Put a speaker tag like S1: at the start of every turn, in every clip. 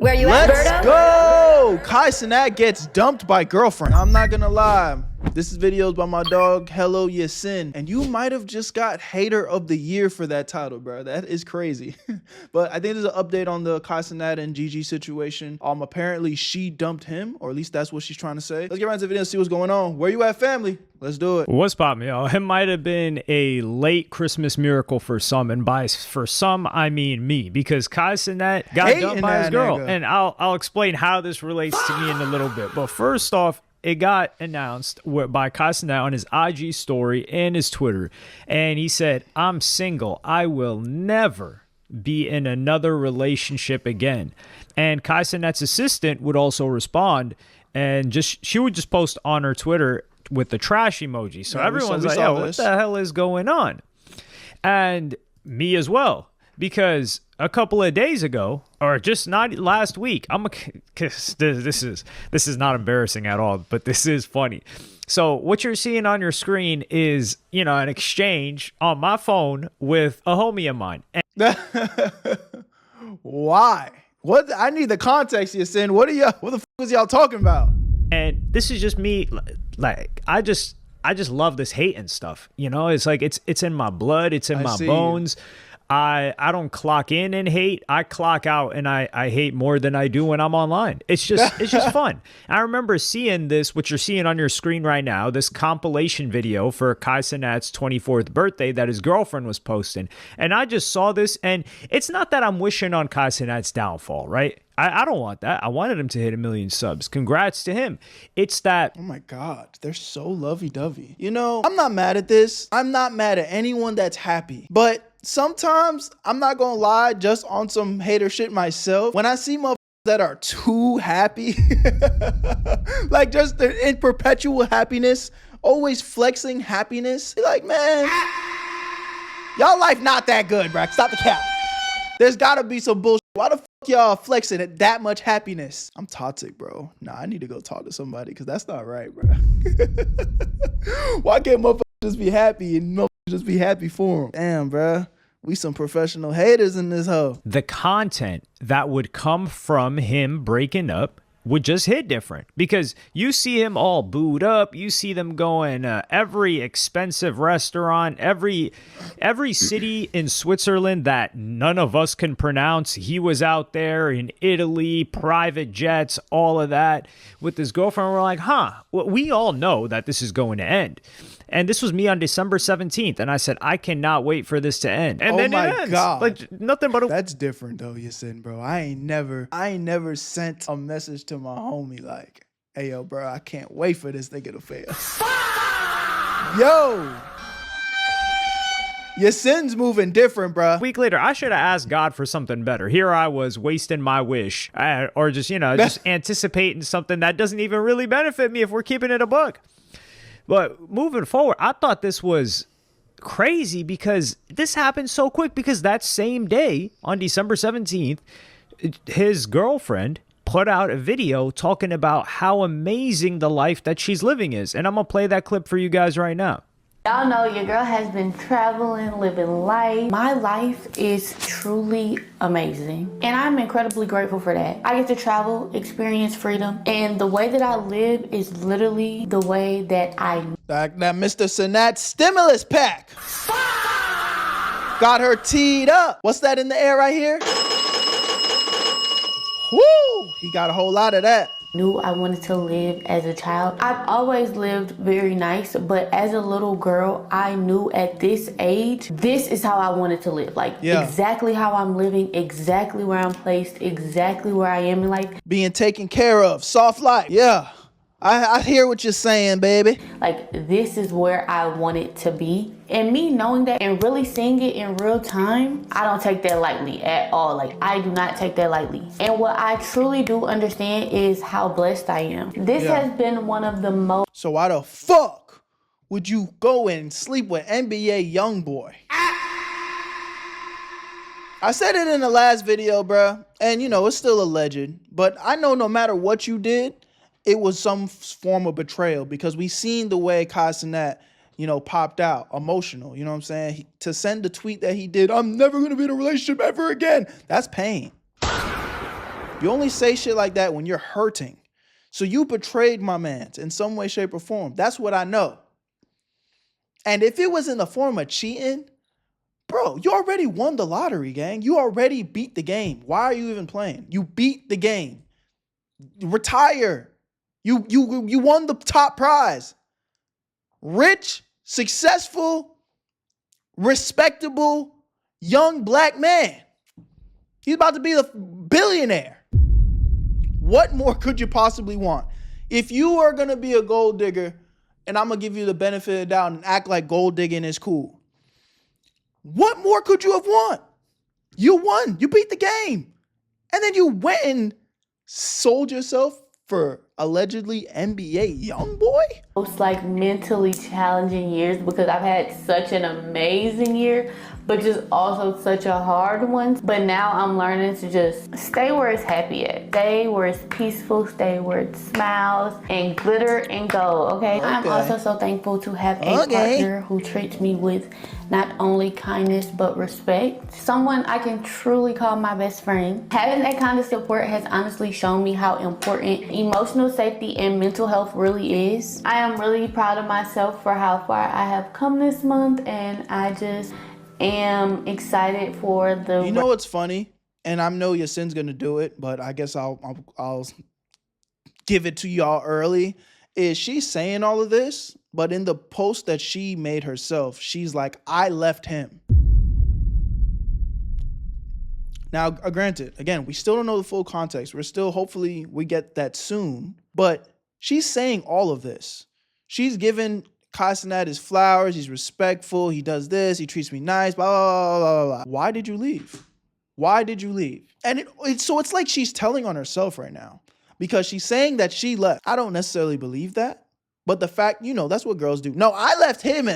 S1: Where you at,
S2: Let's
S1: Berto?
S2: go! Cenat gets dumped by girlfriend. I'm not gonna lie. This is videos by my dog, Hello Yasin. And you might have just got Hater of the Year for that title, bro. That is crazy. But I think there's an update on the Cenat and Gigi situation. Apparently she dumped him, or at least that's what she's trying to say. Let's get right into the video and see what's going on. Where you at, family? Let's do it.
S3: What's poppin', y'all? It might have been a late Christmas miracle for some, and for some, I mean me, because Cenat got dumped by his girl. And I'll explain how this relates to me in a little bit. But first off, it got announced by Cenat on his IG story and his Twitter. And he said, "I'm single. I will never be in another relationship again." And Cenat's assistant would also respond, and she would just post on her Twitter with the trash emoji. So everyone's like, "Yo, what the hell is going on?" And me as well, because a couple of days ago, or just not last week, this is not embarrassing at all, but this is funny. So what you're seeing on your screen is, an exchange on my phone with a homie of mine.
S2: Why? What? I need the context you're saying. What the fuck was y'all talking about?
S3: And this is just me. Like, I just love this hate and stuff. It's like it's in my blood. It's in my bones. I don't clock in and hate. I clock out and I hate more than I do when I'm online. It's just fun. I remember seeing this, what you're seeing on your screen right now, this compilation video for Cenat's 24th birthday that his girlfriend was posting. And I just saw this, and it's not that I'm wishing on Cenat's downfall, right? I don't want that. I wanted him to hit 1 million subs. Congrats to him. It's that...
S2: Oh my God, they're so lovey-dovey. I'm not mad at this. I'm not mad at anyone that's happy. But sometimes, I'm not gonna lie, just on some hater shit myself, when I see motherfuckers that are too happy, like just in perpetual happiness, always flexing happiness, be like, man, y'all life not that good, bro. Stop the cap. There's gotta be some bullshit. Why the fuck y'all flexing at that much happiness? I'm toxic, bro. Nah, I need to go talk to somebody, because that's not right, bro. Why can't motherfuckers just be happy and motherfuckers just be happy for them? Damn, bro. We some professional haters in this hoe.
S3: The content that would come from him breaking up would just hit different, because you see him all booed up. You see them going every expensive restaurant, every city in Switzerland that none of us can pronounce. He was out there in Italy, private jets, all of that with his girlfriend. We're like, well, we all know that this is going to end. And this was me on December 17th. And I said, I cannot wait for this to end. And then it ends. God. Like nothing but
S2: That's different though, Yasin, bro. I ain't never sent a message to my homie like, hey yo, bro, I can't wait for this nigga to fail. Yo. Yasin's moving different, bro.
S3: A week later, I should have asked God for something better. Here I was wasting my wish, or just, just anticipating something that doesn't even really benefit me if we're keeping it a buck. But moving forward, I thought this was crazy because this happened so quick, because that same day on December 17th, his girlfriend put out a video talking about how amazing the life that she's living is. And I'm going to play that clip for you guys right now.
S4: Y'all know your girl has been traveling, living life. My life is truly amazing, and I'm incredibly grateful for that. I get to travel, experience freedom, and the way that I live is literally the way that I...
S2: That Mr. Cenat stimulus pack. Got her teed up. What's that in the air right here? Woo! He got a whole lot of that.
S4: Knew I wanted to live as a child. I've always lived very nice, but as a little girl, I knew at this age, this is how I wanted to live. Exactly how I'm living, exactly where I'm placed, exactly where I am in life.
S2: Being taken care of, soft life. Yeah, I hear what you're saying, baby.
S4: This is where I want it to be. And me knowing that and really seeing it in real time, I don't take that lightly at all. I do not take that lightly. And what I truly do understand is how blessed I am. This has been one of the most...
S2: So why the fuck would you go and sleep with NBA YoungBoy? I said it in the last video, bruh. And it's still alleged. But I know no matter what you did, it was some form of betrayal, because we seen the way Cenat, popped out, emotional, you know what I'm saying? To send the tweet that he did, I'm never going to be in a relationship ever again. That's pain. You only say shit like that when you're hurting. So you betrayed my man in some way, shape, or form. That's what I know. And if it was in the form of cheating, bro, you already won the lottery, gang. You already beat the game. Why are you even playing? You beat the game. Retire. You won the top prize. Rich, successful, respectable, young black man. He's about to be a billionaire. What more could you possibly want? If you are going to be a gold digger, and I'm going to give you the benefit of the doubt and act like gold digging is cool, what more could you have won? You won. You beat the game. And then you went and sold yourself for allegedly NBA young boy?
S4: Most like mentally challenging years because I've had such an amazing year, but just also such a hard one. But now I'm learning to just stay where it's happy at. Stay where it's peaceful, stay where it smiles and glitter and gold, okay? I'm also so thankful to have a partner who treats me with not only kindness but respect. Someone I can truly call my best friend. Having that kind of support has honestly shown me how important emotional safety and mental health really is. I am really proud of myself for how far I have come this month, and I just am excited for the...
S2: You know what's funny? And I know Yasin's gonna do it, but I guess I'll give it to y'all early. Is she's saying all of this, but in the post that she made herself, she's like, I left him. Now, granted, again, we still don't know the full context. We're still, hopefully we get that soon, but she's saying all of this. She's given Cenat his flowers, he's respectful, he does this, he treats me nice, blah, blah, blah, blah, blah. Why did you leave? Why did you leave? And so it's like she's telling on herself right now because she's saying that she left. I don't necessarily believe that. But the fact, you know, that's what girls do. No, I left him.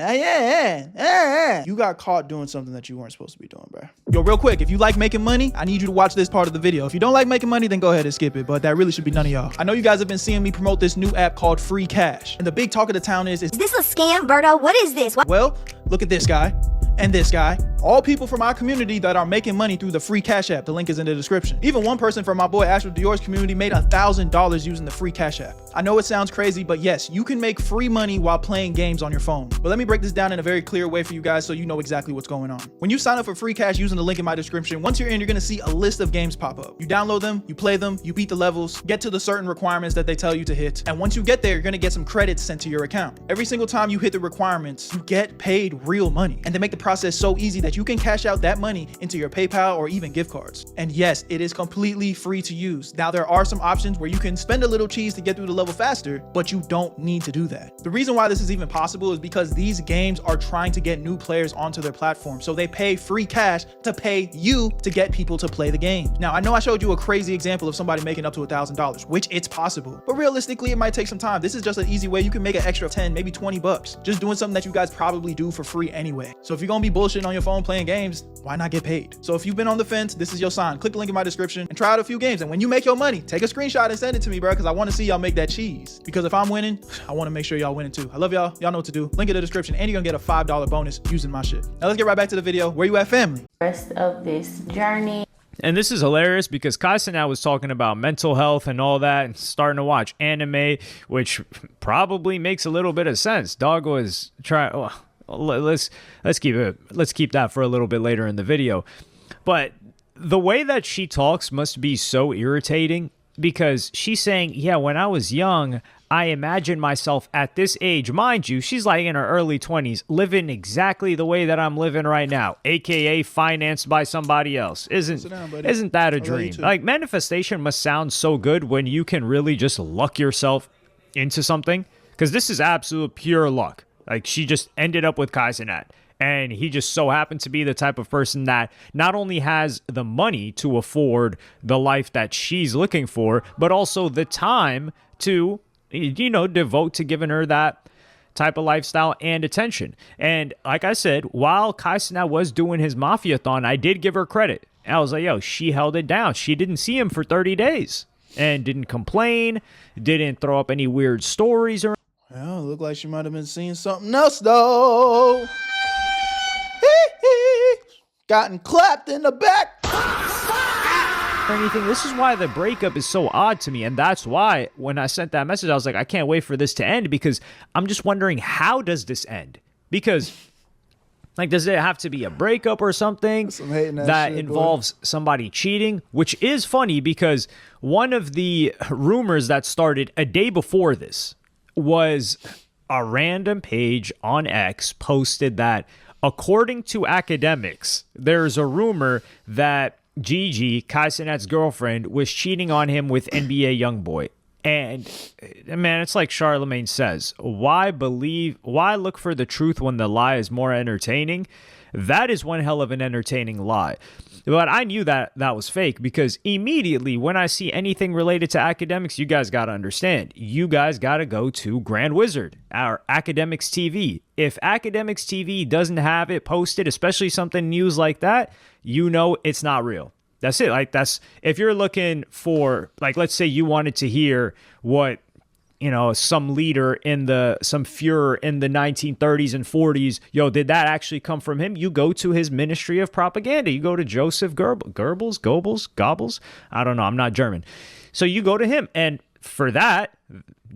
S2: You got caught doing something that you weren't supposed to be doing, bro. Yo, real quick, if you like making money, I need you to watch this part of the video. If you don't like making money, then go ahead and skip it. But that really should be none of y'all. I know you guys have been seeing me promote this new app called Free Cash. And the big talk of the town is
S1: this a scam, Berto? What is this?
S2: Well, look at this guy. And this guy, all people from our community that are making money through the Free Cash app. The link is in the description. Even one person from my boy Astro Dior's community made $1,000 using the Free Cash app. I know it sounds crazy, but yes, you can make free money while playing games on your phone. But let me break this down in a very clear way for you guys so you know exactly what's going on. When you sign up for Free Cash using the link in my description, once you're in, you're gonna see a list of games pop up. You download them, you play them, you beat the levels, get to the certain requirements that they tell you to hit. And once you get there, you're gonna get some credits sent to your account. Every single time you hit the requirements, you get paid real money. And they make the process so easy that you can cash out that money into your PayPal or even gift cards. And yes, it is completely free to use. Now, there are some options where you can spend a little cheese to get through the level faster, but you don't need to do that. The reason why this is even possible is because these games are trying to get new players onto their platform. So they pay free cash to pay you to get people to play the game. Now, I know I showed you a crazy example of somebody making up to $1,000, which it's possible, but realistically, it might take some time. This is just an easy way you can make an extra 10, maybe 20 bucks, just doing something that you guys probably do for free anyway. So if you're gonna be bullshitting on your phone playing games, why not get paid? So if you've been on the fence, this is your sign. Click the link in my description and try out a few games. And when you make your money, take a screenshot and send it to me, bro, because I want to see y'all make that cheese. Because if I'm winning, I want to make sure y'all winning too. I love y'all. Y'all know what to do. Link in the description, and you're gonna get a $5 bonus using my shit. Now let's get right back to the video. Where you at, family?
S4: Rest of this journey.
S3: And this is hilarious because Cenat was talking about mental health and all that and starting to watch anime, which probably makes a little bit of sense. Dog was trying... Oh, let's keep that for a little bit later in the video. But the way that she talks must be so irritating because she's saying, yeah, when I was young, I imagined myself at this age. Mind you, she's like in her early 20s, living exactly the way that I'm living right now, aka financed by somebody else. Isn't that a dream? Like, manifestation must sound so good when you can really just luck yourself into something, because this is absolute pure luck. Like, she just ended up with Cenat, and he just so happened to be the type of person that not only has the money to afford the life that she's looking for, but also the time to, you know, devote to giving her that type of lifestyle and attention. And like I said, while Cenat was doing his mafia-thon, I did give her credit. And I was like, yo, she held it down. She didn't see him for 30 days and didn't complain, didn't throw up any weird stories or...
S2: Well, it looked like she might have been seeing something else, though. Gotten clapped in the back.
S3: or anything. This is why the breakup is so odd to me. And that's why when I sent that message, I was like, I can't wait for this to end, because I'm just wondering, how does this end? Because, like, does it have to be a breakup or something that involves somebody cheating? Which is funny, because one of the rumors that started a day before this was a random page on X posted that, according to academics, there's a rumor that Gigi, Kai Cenat's girlfriend, was cheating on him with NBA YoungBoy. And man, it's like Charlemagne says, why look for the truth when the lie is more entertaining? That is one hell of an entertaining lie. But I knew that was fake, because immediately when I see anything related to academics, you guys got to understand, you guys got to go to Grand Wizard, our Academics TV. If Academics TV doesn't have it posted, especially something news like that, you know it's not real. That's it. Like, that's, if you're looking for, like, let's say you wanted to hear what, you know, some leader some Fuhrer in the 1930s and 40s, did that actually come from him? You go to his Ministry of Propaganda. You go to Joseph Goebbels. I don't know. I'm not German. So you go to him. And for that,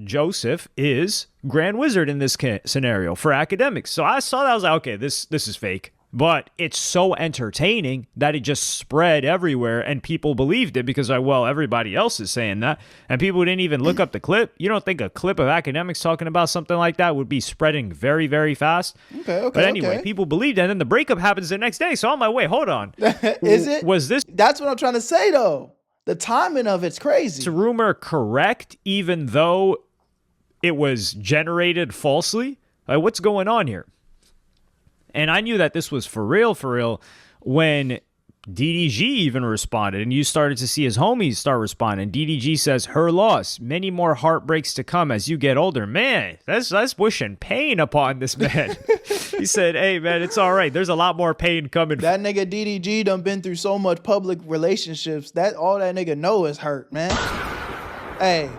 S3: Joseph is Grand Wizard in this scenario for academics. So I saw that. I was like, okay, this is fake. But it's so entertaining that it just spread everywhere, and people believed it because, everybody else is saying that. And people didn't even look up the clip. You don't think a clip of academics talking about something like that would be spreading very, very fast?
S2: Okay.
S3: But anyway, people believed it, and then the breakup happens the next day. So I'm like, wait, hold on.
S2: Is it?
S3: Was this?
S2: That's what I'm trying to say, though. The timing of it's crazy.
S3: Is the rumor correct, even though it was generated falsely? Like, what's going on here? And I knew that this was for real, when DDG even responded, and you started to see his homies start responding. DDG says, her loss, many more heartbreaks to come as you get older. Man, that's wishing pain upon this man. He said, hey, man, it's all right. There's a lot more pain coming.
S2: That nigga DDG done been through so much public relationships. That all that nigga know is hurt, man. Hey.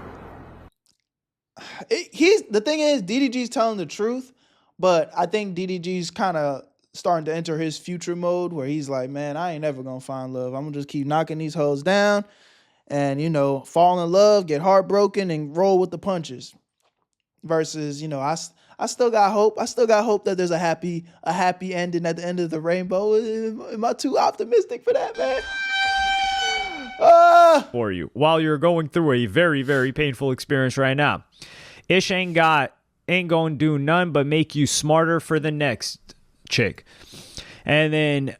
S2: The thing is, DDG's telling the truth. But I think DDG's kind of starting to enter his future mode, where he's like, man, I ain't never going to find love. I'm going to just keep knocking these hoes down and, fall in love, get heartbroken, and roll with the punches. Versus, I still got hope. I still got hope that there's a happy ending at the end of the rainbow. Am I too optimistic for that, man?
S3: For you, while you're going through a very, very painful experience right now. Ish ain't gonna do none but make you smarter for the next chick. And then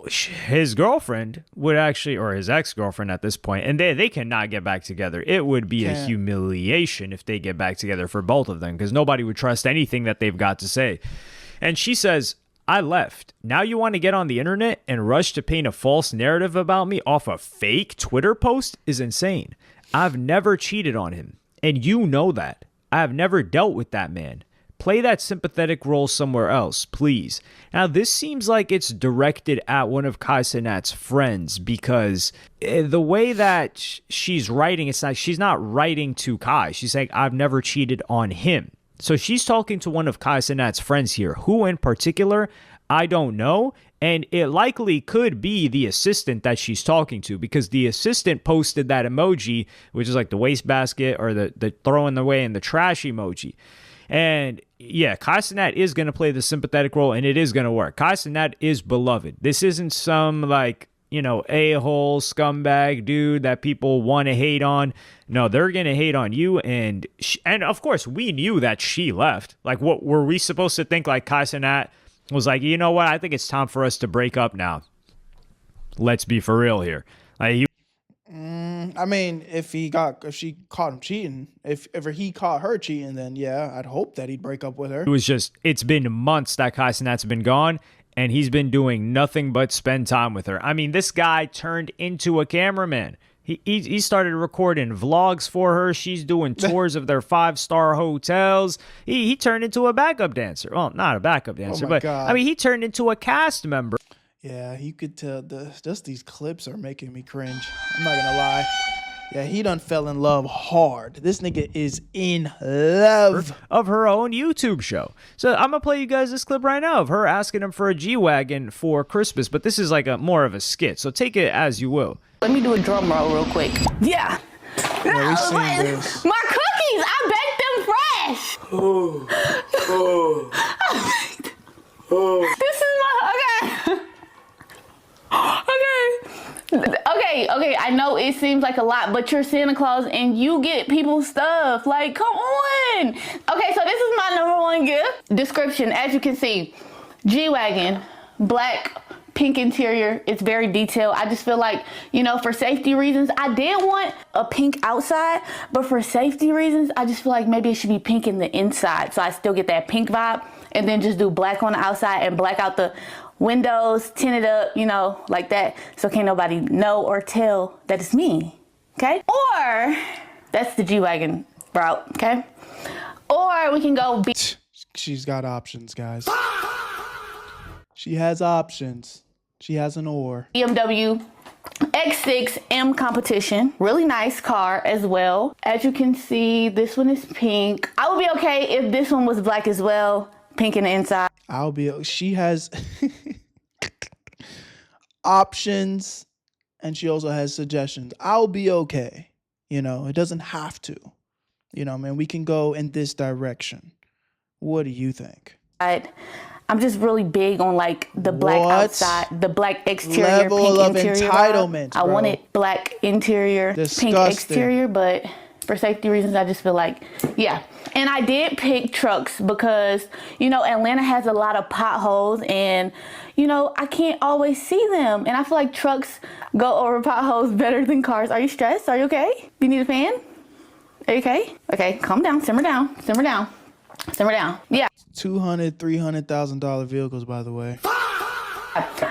S3: his girlfriend would actually, or his ex-girlfriend at this point, and they cannot get back together. It would be a humiliation if they get back together for both of them, because nobody would trust anything that they've got to say. And she says, I left. Now you want to get on the internet and rush to paint a false narrative about me off a fake Twitter post is insane. I've never cheated on him, and you know that. I have never dealt with that man. Play that sympathetic role somewhere else, please. Now, this seems like it's directed at one of Kai Cenat's friends, because the way that she's writing, she's not writing to Kai. She's saying, I've never cheated on him. So she's talking to one of Kai Cenat's friends here. Who in particular, I don't know. And it likely could be the assistant that she's talking to, because the assistant posted that emoji, which is like the wastebasket or the throwing away in the trash emoji. And yeah, Kai Cenat is going to play the sympathetic role, and it is going to work. Kai Cenat is beloved. This isn't some a-hole scumbag dude that people want to hate on. No, they're going to hate on you. And of course, we knew that she left. Like, what were we supposed to think? Like, Kai Cenat was like, you know what? I think it's time for us to break up now. Let's be for real here.
S2: I mean, if she caught him cheating, if ever he caught her cheating, then yeah, I'd hope that he'd break up with her.
S3: It's been months that Kai Cenat's been gone, and he's been doing nothing but spend time with her. I mean, this guy turned into a cameraman. He started recording vlogs for her. She's doing tours of their 5-star hotels. He turned into a backup dancer. Well, not a backup dancer, but God. I mean, he turned into a cast member.
S2: Yeah, you could tell just these clips are making me cringe. I'm not gonna lie. Yeah, he done fell in love hard. This nigga is in love.
S3: Of her own YouTube show. So I'm gonna play you guys this clip right now of her asking him for a G-Wagon for Christmas, but this is like more of a skit, so take it as you will.
S4: Let me do a drum roll real quick. Yeah.
S2: Yeah, we seen this.
S4: My cookies, I baked them fresh. This is my, okay, I know it seems like a lot, but you're Santa Claus and you get people stuff. Like, come on. Okay, so this is my number one gift. Description, as you can see, G-Wagon, black, pink interior. It's very detailed. I just feel like, you know, for safety reasons, I did want a pink outside, but for safety reasons, I just feel like maybe it should be pink in the inside. So I still get that pink vibe, and then just do black on the outside and black out the windows, tint it up, you know, like that. So can't nobody know or tell that it's me, okay? Or that's the G-Wagon route, okay? Or we can go
S2: She's got options, guys. She has options. She has an or.
S4: BMW X6 M Competition. Really nice car as well. As you can see, this one is pink. I would be okay if this one was black as well, pink in the inside.
S2: She has options, and she also has suggestions. I'll be okay. You know, it doesn't have to. You know, man, we can go in this direction. What do you think?
S4: I'm just really big on like the black outside, the black exterior,
S2: level
S4: pink
S2: of
S4: interior.
S2: Entitlement,
S4: I
S2: bro.
S4: wanted black interior,
S2: Disgusting.
S4: pink exterior, but for safety reasons, I just feel like, yeah. And I did pick trucks because, you know, Atlanta has a lot of potholes and, you know, I can't always see them. And I feel like trucks go over potholes better than cars. Are you stressed? Are you okay? Do you need a fan? Are you okay? Okay, calm down, simmer down, simmer down, simmer down. Yeah.
S2: $200,000, $300,000 vehicles, by the way.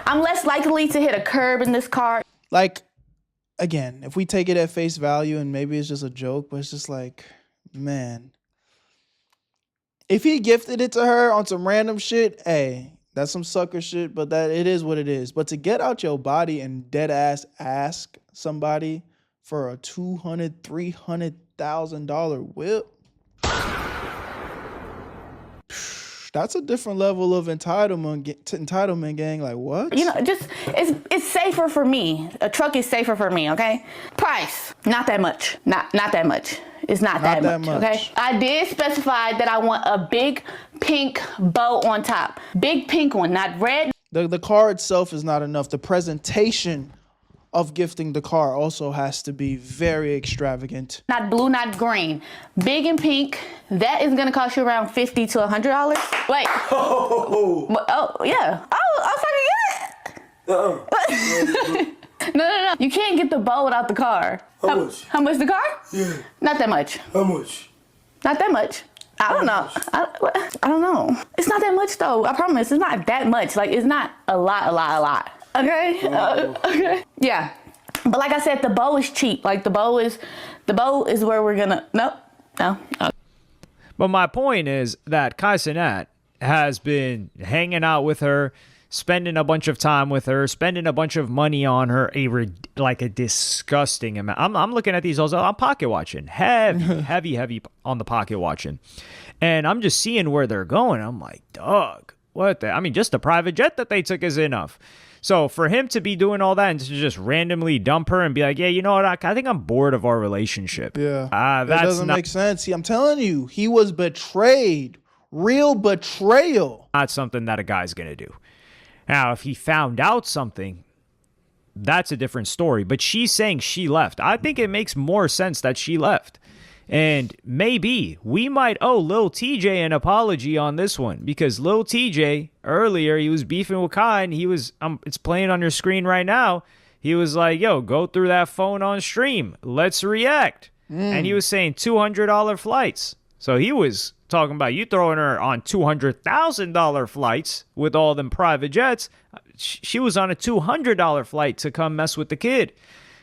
S4: I'm less likely to hit a curb in this car.
S2: Like, again, if we take it at face value and maybe it's just a joke, but it's just like, man, if he gifted it to her on some random shit, hey, that's some sucker shit, but that it is what it is. But to get out your body and dead ass ask somebody for a $200,000, $300,000 whip, that's a different level of entitlement, gang. Like, what?
S4: You know, just it's safer for me. A truck is safer for me, okay? Price, not that much. Not that much. It's not that much, okay? I did specify that I want a big pink bow on top. Big pink one, not red.
S2: The car itself is not enough. The presentation of gifting the car also has to be very extravagant.
S4: Not blue, not green. Big and pink. That is gonna cost you around $50 to $100. Wait. Oh yeah. I was trying to get it. No. You can't get the bow without the car.
S5: How much?
S4: How much the car?
S5: Yeah.
S4: Not that much.
S5: How much?
S4: Not that much. I don't know. I don't know. It's not that much though. I promise. It's not that much. Like, it's not a lot. Okay? Okay. Yeah. But like I said, the bow is cheap. Like, the bow is where we're gonna, no.
S3: But my point is that Cenat has been hanging out with her, spending a bunch of time with her, spending a bunch of money on her, like a disgusting amount. I'm looking at these also. I'm pocket watching, heavy on the pocket watching, and I'm just seeing where they're going. I'm like, dog, what the? I mean, just the private jet that they took is enough. So for him to be doing all that and to just randomly dump her and be like, yeah, you know what? I think I'm bored of our relationship.
S2: Yeah, that doesn't make sense. I'm telling you, he was betrayed. Real betrayal.
S3: Not something that a guy's gonna do. Now, if he found out something, that's a different story. But she's saying she left. I think it makes more sense that she left. And maybe we might owe Lil TJ an apology on this one. Because Lil TJ, earlier, he was beefing with Kai, and he was, it's playing on your screen right now. He was like, yo, go through that phone on stream. Let's react. And he was saying $200 flights. So he was talking about you throwing her on $200,000 flights with all them private jets. She was on a $200 flight to come mess with the kid.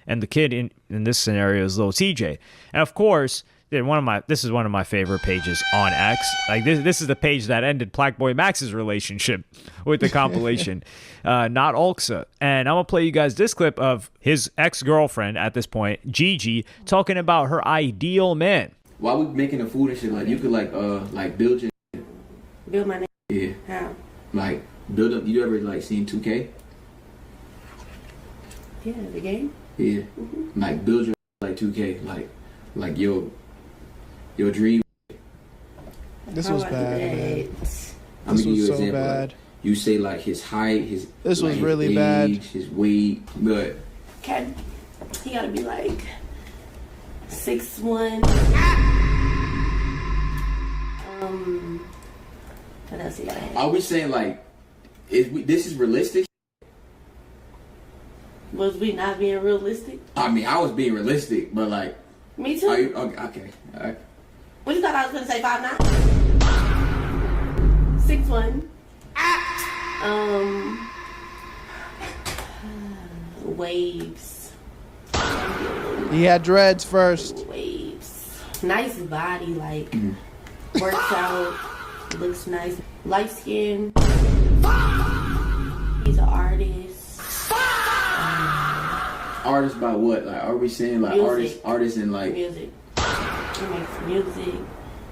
S3: And the kid in this scenario is Lil TJ. And of course, this is one of my favorite pages on X. Like this is the page that ended Blackboy Max's relationship with the compilation, not Ulxa. And I'm gonna play you guys this clip of his ex-girlfriend at this point, Gigi, talking about her ideal man.
S5: Why we making the food and shit? Like, you could like build your
S6: Build my name.
S5: yeah,
S6: How?
S5: like build up. You ever like seen 2K?
S6: Yeah, the game.
S5: Yeah. Like build your like 2K, like your dream.
S2: This was bad, man.
S5: I'm gonna give you an
S2: so
S5: example.
S2: bad.
S5: Like, you say like his height, his
S2: This was
S5: his
S2: really
S5: age,
S2: bad.
S5: His weight, but
S6: Okay, he gotta be like 6'1". What else he gotta have?
S5: are we saying like, this is realistic?
S6: Was we not being realistic?
S5: I mean, I was being realistic, but like,
S6: Me too.
S5: are you okay? All right.
S6: What you thought I was gonna say? 5'9"? 6'1". Waves.
S2: He had dreads first.
S6: Waves. Nice body, like works out, looks nice. Light skin. He's an artist.
S5: Artists by what? Like, are we saying like
S6: Music.
S5: artists in like
S6: Music. He makes music.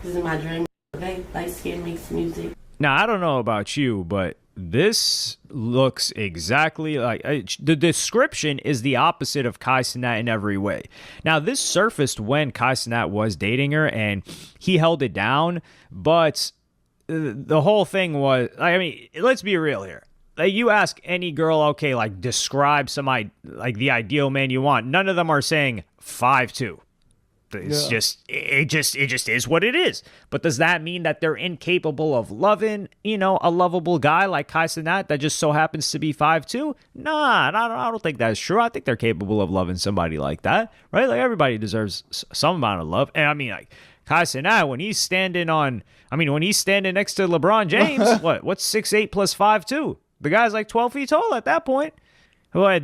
S6: This is my dream. Okay, light skin makes music.
S3: Now, I don't know about you, but this looks exactly like the description is the opposite of Kai Cenat in every way. Now, this surfaced when Kai Cenat was dating her and he held it down, but the whole thing was, I mean, let's be real here. Like, you ask any girl, okay, like describe like the ideal man you want. None of them are saying 5'2". It's it just is what it is. But does that mean that they're incapable of loving, a lovable guy like Kai Cenat that just so happens to be 5'2"? Nah, I don't think that's true. I think they're capable of loving somebody like that, right? Like, everybody deserves some amount of love. And I mean, like, Kai Cenat, when he's standing next to LeBron James, what's 6'8" plus 5'2"? The guy's like 12 feet tall at that point. But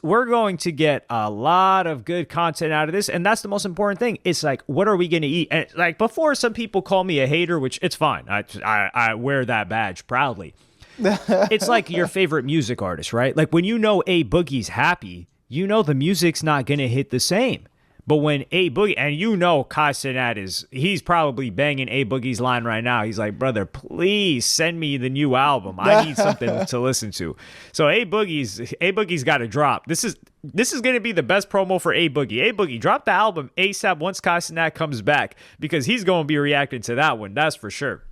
S3: we're going to get a lot of good content out of this, and that's the most important thing. It's like, what are we going to eat? And like, before, some people call me a hater, which it's fine. I wear that badge proudly. It's like your favorite music artist, right? Like, when you know A Boogie's happy, you know the music's not going to hit the same. But when A Boogie, and Kai Cenat he's probably banging A Boogie's line right now. He's like, brother, please send me the new album. I need something to listen to. So A Boogie's got to drop. This is going to be the best promo for A Boogie. A Boogie, drop the album ASAP once Kai Cenat comes back, because he's going to be reacting to that one. That's for sure.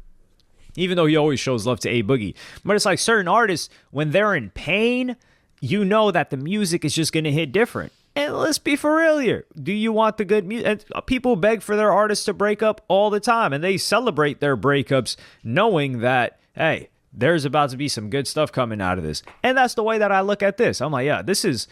S3: Even though he always shows love to A Boogie. But it's like certain artists, when they're in pain, you know that the music is just going to hit different. And let's be for real here. Do you want the good music? People beg for their artists to break up all the time, and they celebrate their breakups knowing that, hey, there's about to be some good stuff coming out of this. And that's the way that I look at this. I'm like, yeah, this is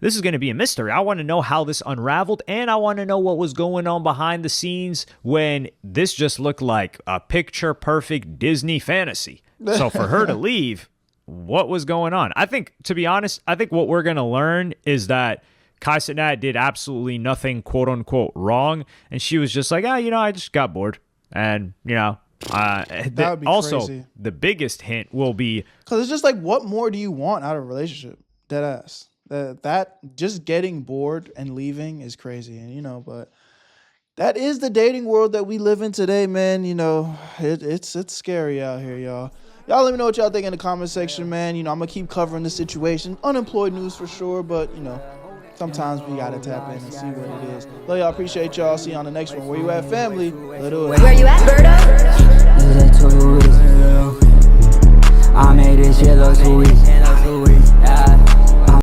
S3: going to be a mystery. I want to know how this unraveled, and I want to know what was going on behind the scenes when this just looked like a picture-perfect Disney fantasy. So for her to leave, what was going on? I think, to be honest, what we're going to learn is that Kai Cenat did absolutely nothing, quote unquote, wrong, and she was just like, I just got bored, and
S2: that would be
S3: also
S2: crazy. The
S3: biggest hint will be,
S2: because it's just like, what more do you want out of a relationship? Dead ass. That just getting bored and leaving is crazy, and but that is the dating world that we live in today, man. It's scary out here, y'all. Y'all let me know what y'all think in the comment section, man. I'm gonna keep covering the situation. Unemployed news for sure, but sometimes we gotta tap in and see what it is. Love y'all, appreciate y'all. See you on the next one. Where you at, family? Let's do it.
S1: Where you at, Berto?
S7: I made this shit look too easy.